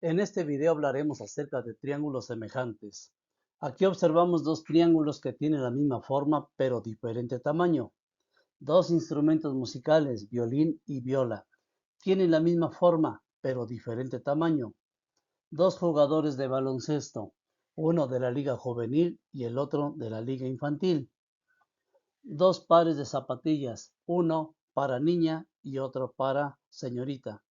En este video hablaremos acerca de triángulos semejantes. Aquí observamos dos triángulos que tienen la misma forma pero diferente tamaño. Dos instrumentos musicales, violín y viola, tienen la misma forma pero diferente tamaño. Dos jugadores de baloncesto, uno de la liga juvenil y el otro de la liga infantil. Dos pares de zapatillas, uno para niña y otro para señorita.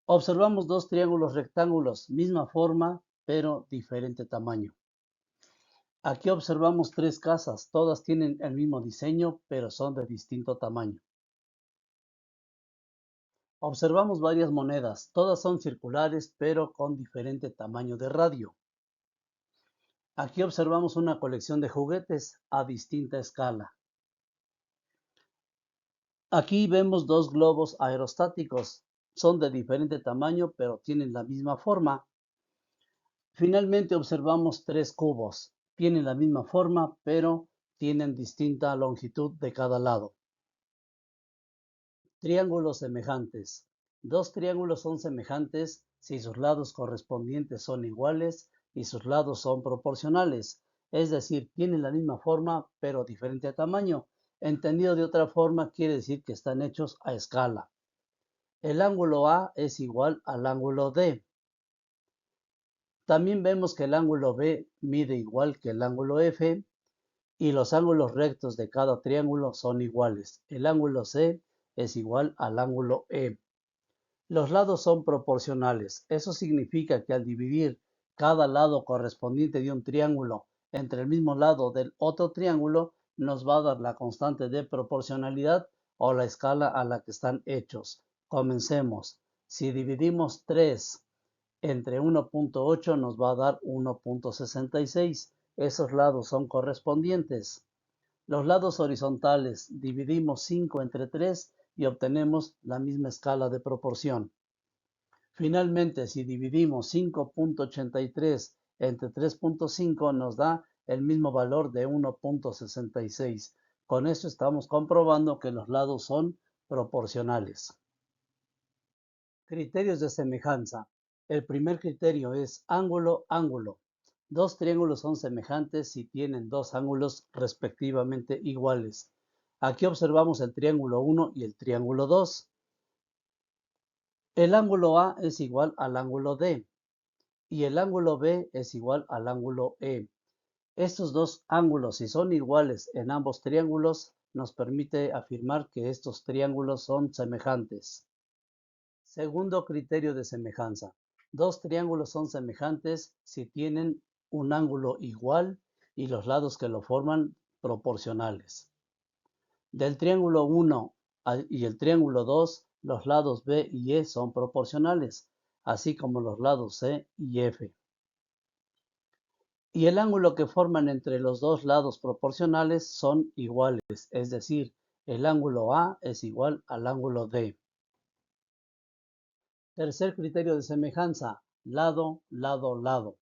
Observamos dos triángulos rectángulos, misma forma, pero diferente tamaño. Aquí observamos tres casas, todas tienen el mismo diseño, pero son de distinto tamaño. Observamos varias monedas, todas son circulares, pero con diferente tamaño de radio. Aquí observamos una colección de juguetes a distinta escala. Aquí vemos dos globos aerostáticos, son de diferente tamaño, pero tienen la misma forma. Finalmente observamos tres cubos. Tienen la misma forma, pero tienen distinta longitud de cada lado. Triángulos semejantes. Dos triángulos son semejantes si sus lados correspondientes son iguales y sus lados son proporcionales. Es decir, tienen la misma forma, pero diferente tamaño. Entendido de otra forma, quiere decir que están hechos a escala. El ángulo A es igual al ángulo D. También vemos que el ángulo B mide igual que el ángulo F y los ángulos rectos de cada triángulo son iguales. El ángulo C es igual al ángulo E. Los lados son proporcionales. Eso significa que al dividir cada lado correspondiente de un triángulo entre el mismo lado del otro triángulo, nos va a dar la constante de proporcionalidad o la escala a la que están hechos. Comencemos. Si dividimos 3 entre 1.8 nos va a dar 1.66. Esos lados son correspondientes. Los lados horizontales, dividimos 5 entre 3 y obtenemos la misma escala de proporción. Finalmente, si dividimos 5.83 entre 3.5 nos da el mismo valor de 1.66. Con esto estamos comprobando que los lados son proporcionales. Criterios de semejanza. El primer criterio es ángulo, ángulo. Dos triángulos son semejantes si tienen dos ángulos respectivamente iguales. Aquí observamos el triángulo 1 y el triángulo 2. El ángulo A es igual al ángulo D y el ángulo B es igual al ángulo E. Estos dos ángulos, si son iguales en ambos triángulos, nos permite afirmar que estos triángulos son semejantes. Segundo criterio de semejanza. Dos triángulos son semejantes si tienen un ángulo igual y los lados que lo forman proporcionales. Del triángulo 1 y el triángulo 2, los lados B y E son proporcionales, así como los lados C y F. Y el ángulo que forman entre los dos lados proporcionales son iguales, es decir, el ángulo A es igual al ángulo D. Tercer criterio de semejanza, lado, lado, lado.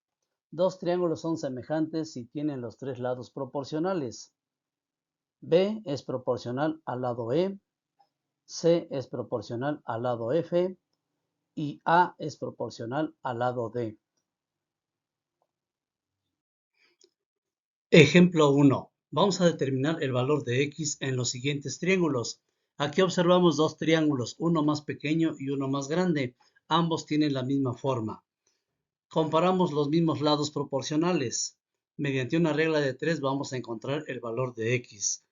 Dos triángulos son semejantes si tienen los tres lados proporcionales. B es proporcional al lado E, C es proporcional al lado F y A es proporcional al lado D. Ejemplo 1. Vamos a determinar el valor de x en los siguientes triángulos. Aquí observamos dos triángulos, uno más pequeño y uno más grande. Ambos tienen la misma forma. Comparamos los mismos lados proporcionales. Mediante una regla de 3 vamos a encontrar el valor de x.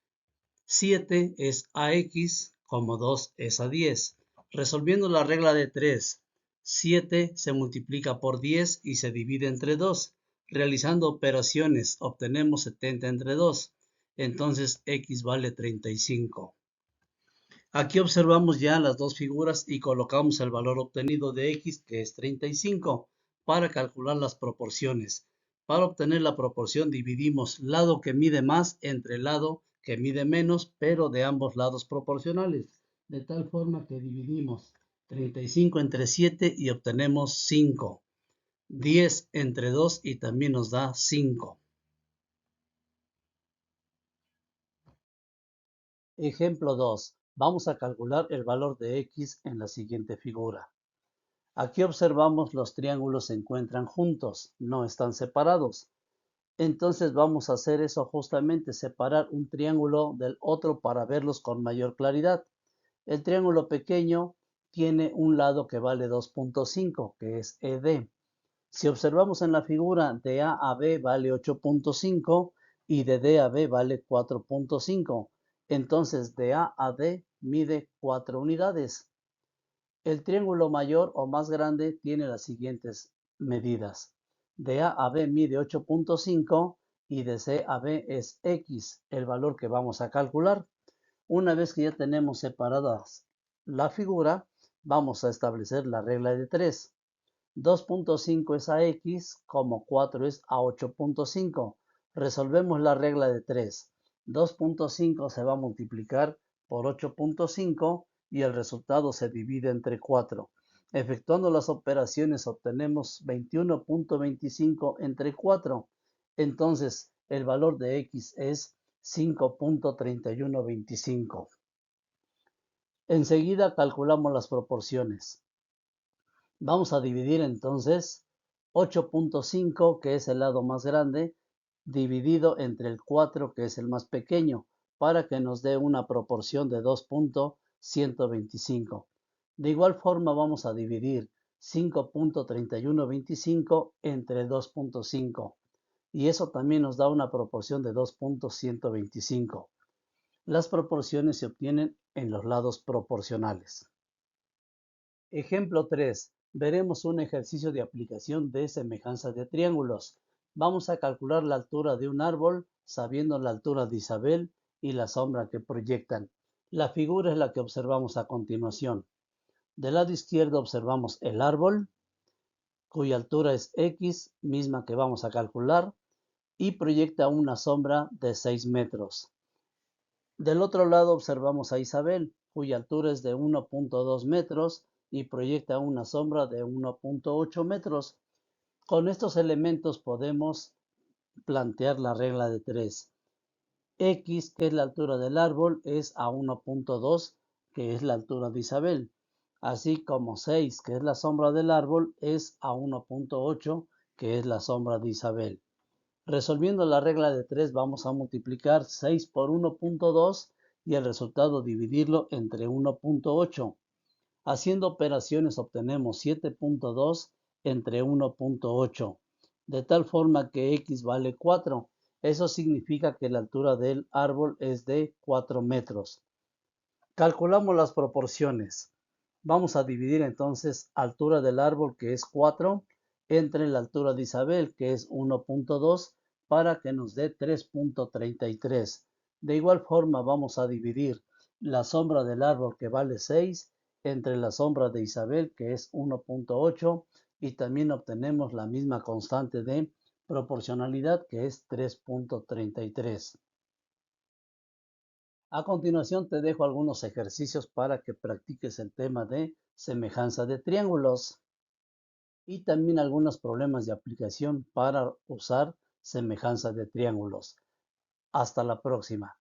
7 es a x, como 2 es a 10. Resolviendo la regla de 3, 7 se multiplica por 10 y se divide entre 2. Realizando operaciones obtenemos 70 entre 2. Entonces x vale 35. Aquí observamos ya las dos figuras y colocamos el valor obtenido de x, que es 35, para calcular las proporciones. Para obtener la proporción dividimos lado que mide más entre lado que mide menos, pero de ambos lados proporcionales. De tal forma que dividimos 35 entre 7 y obtenemos 5. 10 entre 2 y también nos da 5. Ejemplo 2. Vamos a calcular el valor de x en la siguiente figura. Aquí observamos los triángulos se encuentran juntos, no están separados. Entonces vamos a hacer eso justamente, separar un triángulo del otro para verlos con mayor claridad. El triángulo pequeño tiene un lado que vale 2.5, que es ED. Si observamos en la figura, de A a B vale 8.5 y de D a B vale 4.5. Entonces de A a D mide 4 unidades. El triángulo mayor o más grande tiene las siguientes medidas. De A a B mide 8.5 y de C a B es X, el valor que vamos a calcular. Una vez que ya tenemos separadas la figura, vamos a establecer la regla de 3. 2.5 es a X, como 4 es a 8.5. Resolvemos la regla de 3. 2.5 se va a multiplicar por 8.5 y el resultado se divide entre 4. Efectuando las operaciones obtenemos 21.25 entre 4. Entonces el valor de X es 5.3125. Enseguida calculamos las proporciones. Vamos a dividir entonces 8.5, que es el lado más grande, dividido entre el 4, que es el más pequeño, para que nos dé una proporción de 2.125. De igual forma vamos a dividir 5.3125 entre 2.5 y eso también nos da una proporción de 2.125. Las proporciones se obtienen en los lados proporcionales. Ejemplo 3. Veremos un ejercicio de aplicación de semejanza de triángulos. Vamos a calcular la altura de un árbol sabiendo la altura de Isabel y la sombra que proyectan. La figura es la que observamos a continuación. Del lado izquierdo observamos el árbol, cuya altura es X, misma que vamos a calcular, y proyecta una sombra de 6 metros. Del otro lado observamos a Isabel, cuya altura es de 1.2 metros y proyecta una sombra de 1.8 metros. Con estos elementos podemos plantear la regla de 3. X, que es la altura del árbol, es a 1.2, que es la altura de Isabel. Así como 6, que es la sombra del árbol, es a 1.8, que es la sombra de Isabel. Resolviendo la regla de 3 vamos a multiplicar 6 por 1.2 y el resultado dividirlo entre 1.8. Haciendo operaciones obtenemos 7.2 entre 1.8, de tal forma que X vale 4. Eso significa que la altura del árbol es de 4 metros. Calculamos las proporciones. Vamos a dividir entonces altura del árbol, que es 4, entre la altura de Isabel, que es 1.2, para que nos dé 3.33. De igual forma vamos a dividir la sombra del árbol, que vale 6, entre la sombra de Isabel, que es 1.8, y también obtenemos la misma constante de proporcionalidad, que es 3.33. A continuación te dejo algunos ejercicios para que practiques el tema de semejanza de triángulos y también algunos problemas de aplicación para usar semejanza de triángulos. Hasta la próxima.